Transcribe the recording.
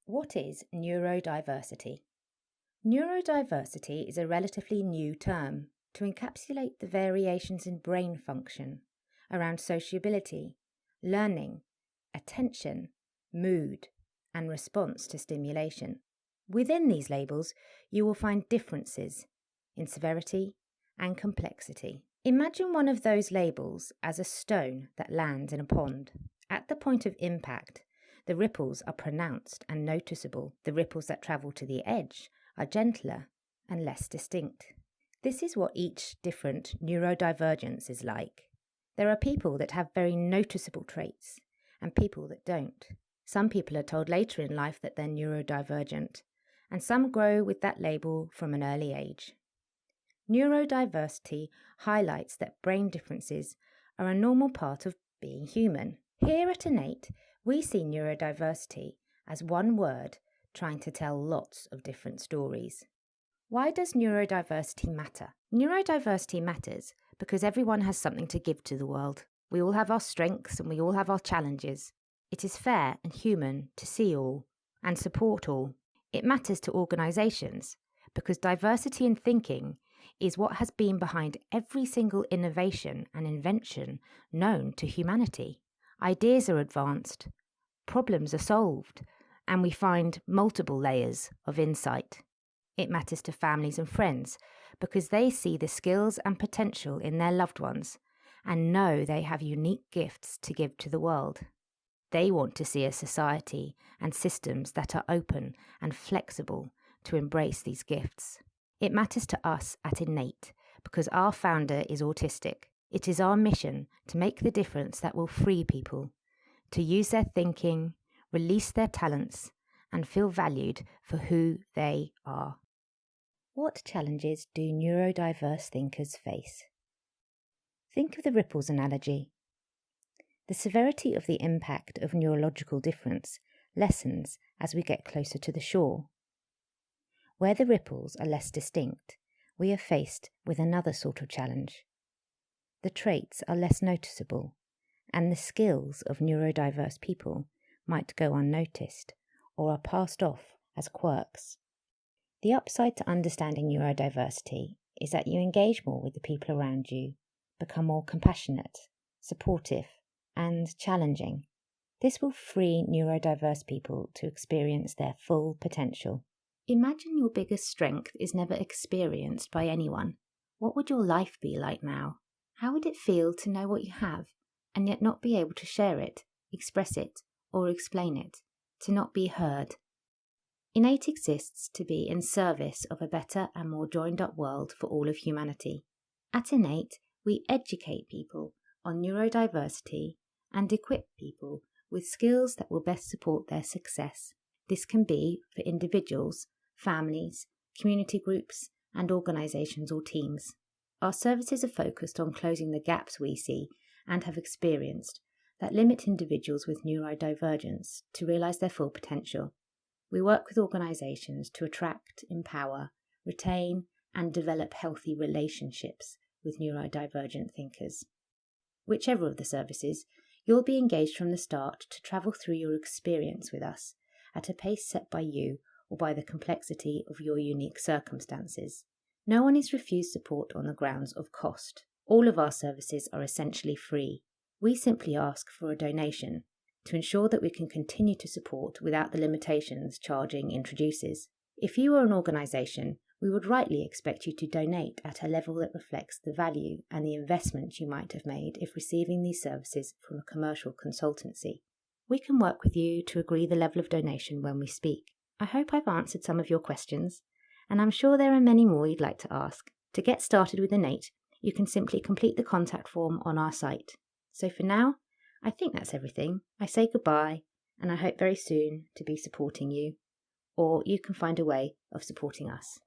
What is neurodiversity? Neurodiversity is a relatively new term to encapsulate the variations in brain function around sociability, learning, attention, mood, and response to stimulation. Within these labels, you will find differences in severity and complexity. Imagine one of those labels as a stone that lands in a pond. At the point of impact, the ripples are pronounced and noticeable. The ripples that travel to the edge are gentler and less distinct. This is what each different neurodivergence is like. There are people that have very noticeable traits and people that don't. Some people are told later in life that they're neurodivergent, and some grow with that label from an early age. Neurodiversity highlights that brain differences are a normal part of being human. Here at Innate, we see neurodiversity as one word trying to tell lots of different stories. Why does neurodiversity matter? Neurodiversity matters because everyone has something to give to the world. We all have our strengths and we all have our challenges. It is fair and human to see all and support all. It matters to organisations because diversity in thinking is what has been behind every single innovation and invention known to humanity. Ideas are advanced, problems are solved, and we find multiple layers of insight. It matters to families and friends because they see the skills and potential in their loved ones and know they have unique gifts to give to the world. They want to see a society and systems that are open and flexible to embrace these gifts. It matters to us at Innate because our founder is autistic. It is our mission to make the difference that will free people, to use their thinking, release their talents, and feel valued for who they are. What challenges do neurodiverse thinkers face? Think of the ripples analogy. The severity of the impact of neurological difference lessens as we get closer to the shore. Where the ripples are less distinct, we are faced with another sort of challenge. The traits are less noticeable, and the skills of neurodiverse people might go unnoticed or are passed off as quirks. The upside to understanding neurodiversity is that you engage more with the people around you, become more compassionate, supportive, and challenging. This will free neurodiverse people to experience their full potential. Imagine your biggest strength is never experienced by anyone. What would your life be like now? How would it feel to know what you have and yet not be able to share it, express it, or explain it, to not be heard? Innate exists to be in service of a better and more joined-up world for all of humanity. At Innate, we educate people on neurodiversity and equip people with skills that will best support their success. This can be for individuals, families, community groups, and organisations or teams. Our services are focused on closing the gaps we see and have experienced that limit individuals with neurodivergence to realise their full potential. We work with organisations to attract, empower, retain, and develop healthy relationships with neurodivergent thinkers. Whichever of the services, you'll be engaged from the start to travel through your experience with us at a pace set by you or by the complexity of your unique circumstances. No one is refused support on the grounds of cost. All of our services are essentially free. We simply ask for a donation to ensure that we can continue to support without the limitations charging introduces. If you are an organisation, we would rightly expect you to donate at a level that reflects the value and the investment you might have made if receiving these services from a commercial consultancy. We can work with you to agree the level of donation when we speak. I hope I've answered some of your questions, and I'm sure there are many more you'd like to ask. To get started with Innate, you can simply complete the contact form on our site. So for now, I think that's everything. I say goodbye, and I hope very soon to be supporting you, or you can find a way of supporting us.